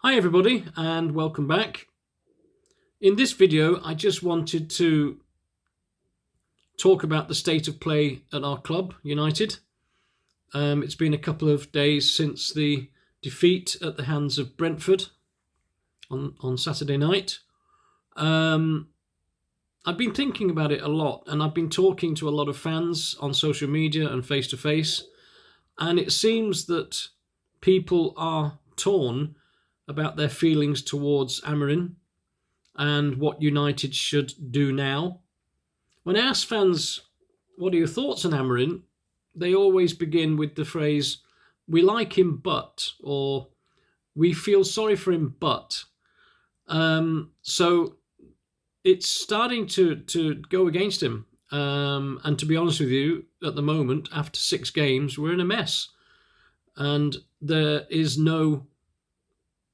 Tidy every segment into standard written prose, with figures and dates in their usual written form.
Hi everybody and welcome back. In this video I just wanted to talk about the state of play at our club, United. It's been a couple of days since the defeat at the hands of Brentford on Saturday night. I've been thinking about it a lot, and I've been talking to a lot of fans on social media and face to face, and it seems that people are torn about their feelings towards Amorim and what United should do now. When I ask fans, what are your thoughts on Amorim, they always begin with the phrase, we like him but, or we feel sorry for him but. So it's starting to go against him. And to be honest with you, at the moment, after 6 games, we're in a mess. And there is no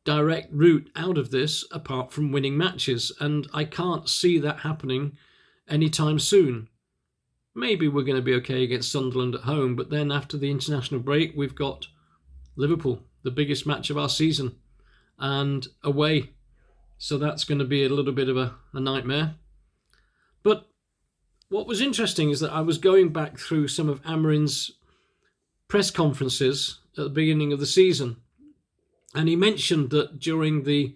direct route out of this apart from winning matches, and I can't see that happening anytime soon. Maybe we're going to be okay against Sunderland at home, but then after the international break we've got Liverpool, the biggest match of our season, and away, so that's going to be a little bit of a nightmare. But what was interesting is that I was going back through some of Amorim's press conferences at the beginning of the season, and he mentioned that during the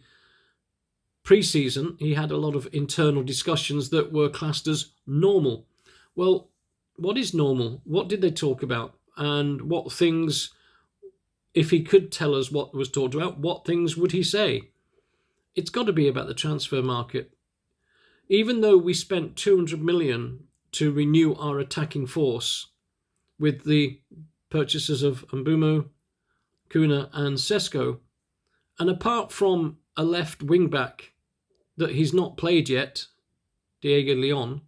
pre-season he had a lot of internal discussions that were classed as normal. Well, what is normal? What did they talk about? And what things, if he could tell us what was talked about, what things would he say? It's got to be about the transfer market. Even though we spent 200 million to renew our attacking force with the purchases of Mbumo, Kuna and Sesko, and apart from a left wing-back that he's not played yet, Diego Leon,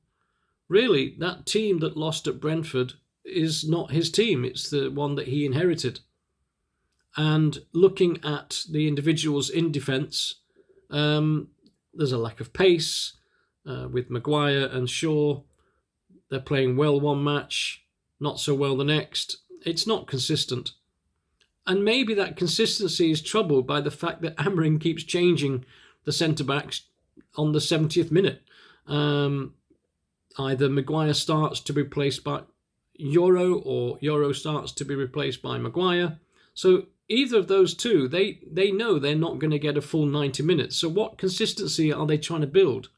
really that team that lost at Brentford is not his team, it's the one that he inherited. And looking at the individuals in defence, there's a lack of pace with Maguire and Shaw. They're playing well one match, not so well the next. It's not consistent. And maybe that consistency is troubled by the fact that Amorim keeps changing the centre-backs on the 70th minute. Either Maguire starts to be replaced by Euro, or Euro starts to be replaced by Maguire. So either of those two, they know they're not going to get a full 90 minutes. So what consistency are they trying to build?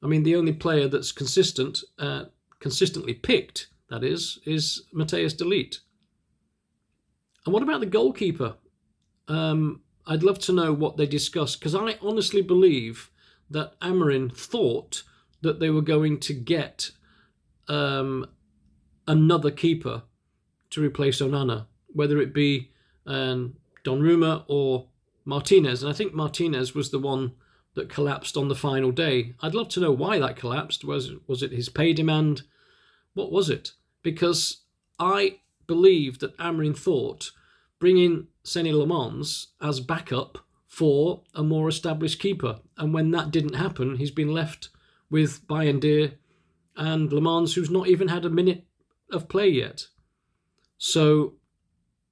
I mean, the only player that's consistently picked, that is Matthias de Ligt. And what about the goalkeeper? I'd love to know what they discussed, because I honestly believe that Amorim thought that they were going to get another keeper to replace Onana, whether it be Donnarumma or Martinez. And I think Martinez was the one that collapsed on the final day. I'd love to know why that collapsed. Was it his pay demand? What was it? Because I believe that Amorim thought bringing Seny Lemans as backup for a more established keeper. And when that didn't happen, he's been left with Bayindir and Lemans, who's not even had a minute of play yet. So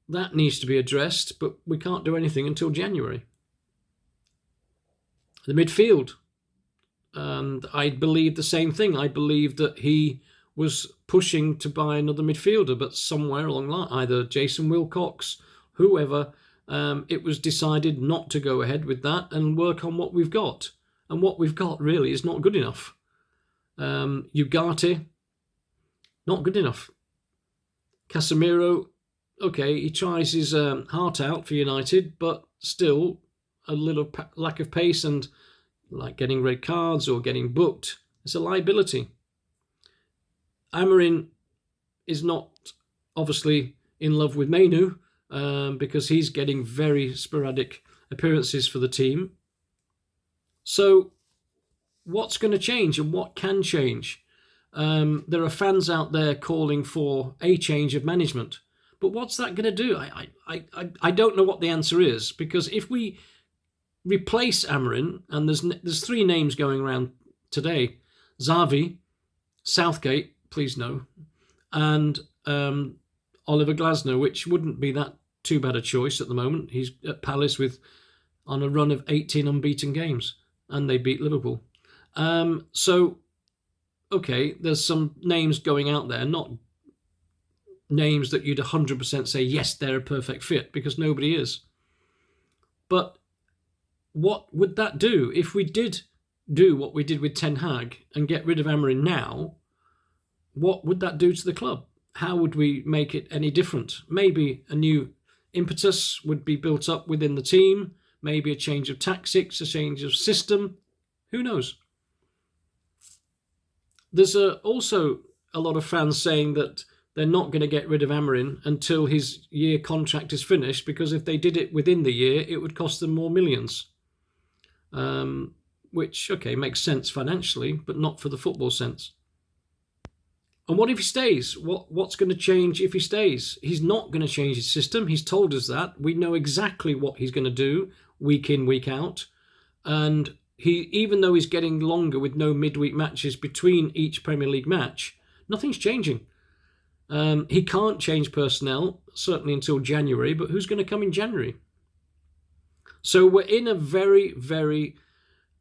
that needs to be addressed, but we can't do anything until January. The midfield. And I believe the same thing. I believe that he was pushing to buy another midfielder, but somewhere along the line, either Jason Wilcox, whoever, it was decided not to go ahead with that and work on what we've got. And what we've got really is not good enough. Ugarte, not good enough. Casemiro, okay, he tries his heart out for United, but still a little lack of pace and like getting red cards or getting booked. It's a liability. Amorim is not obviously in love with Mainu because he's getting very sporadic appearances for the team. So what's going to change and what can change? There are fans out there calling for a change of management. But what's that going to do? I don't know what the answer is, because if we replace Amorim, and there's 3 names going around today, Xavi, Southgate, please no, and Oliver Glasner, which wouldn't be that too bad a choice at the moment. He's at Palace with on a run of 18 unbeaten games, and they beat Liverpool. So, okay, there's some names going out there, not names that you'd 100% say, yes, they're a perfect fit, because nobody is. But what would that do if we did do what we did with Ten Hag and get rid of Amorim now? What would that do to the club? How would we make it any different? Maybe a new impetus would be built up within the team, maybe a change of tactics, a change of system. Who knows? There's also a lot of fans saying that they're not going to get rid of Amorim until his year contract is finished, because if they did it within the year, it would cost them more millions. Which, okay, makes sense financially, but not for the football sense. And what if he stays? What's going to change if he stays? He's not going to change his system. He's told us that. We know exactly what he's going to do week in, week out. And even though he's getting longer with no midweek matches between each Premier League match, nothing's changing. He can't change personnel, certainly until January, but who's going to come in January? So we're in a very, very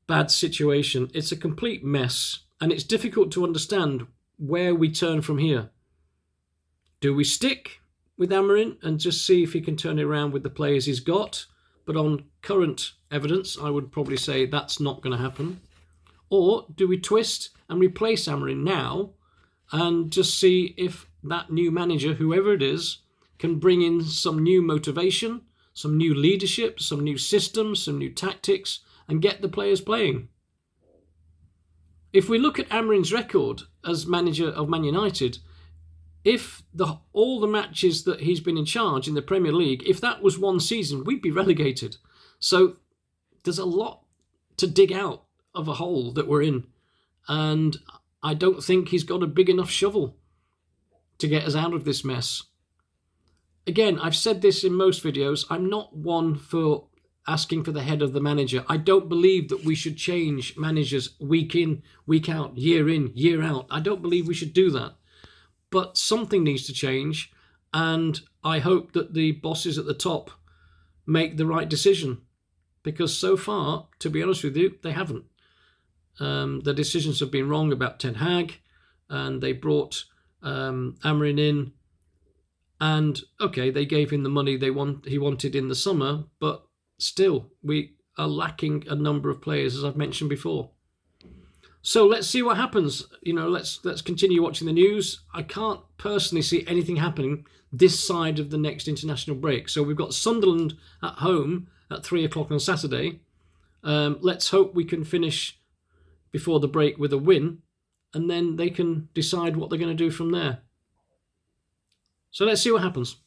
bad situation. It's a complete mess, and it's difficult to understand where we turn from here. Do we stick with Amorim and just see if he can turn it around with the players he's got? But on current evidence, I would probably say that's not going to happen. Or do we twist and replace Amorim now and just see if that new manager, whoever it is, can bring in some new motivation, some new leadership, some new systems, some new tactics, and get the players playing? If we look at Amorim's record as manager of Man United, if all the matches that he's been in charge in the Premier League, if that was one season, we'd be relegated. So there's a lot to dig out of a hole that we're in. And I don't think he's got a big enough shovel to get us out of this mess. Again, I've said this in most videos, I'm not one for asking for the head of the manager. I don't believe that we should change managers week in, week out, year out. I don't believe we should do that. But something needs to change, and I hope that the bosses at the top make the right decision, because so far, to be honest with you, they haven't. The decisions have been wrong about Ten Hag, and they brought Amorim in, and okay, they gave him the money he wanted in the summer, but still, we are lacking a number of players, as I've mentioned before. So let's see what happens. Let's continue watching the news. I can't personally see anything happening this side of the next international break. So we've got Sunderland at home at 3 o'clock on Saturday. Let's hope we can finish before the break with a win, and then they can decide what they're going to do from there. So let's see what happens.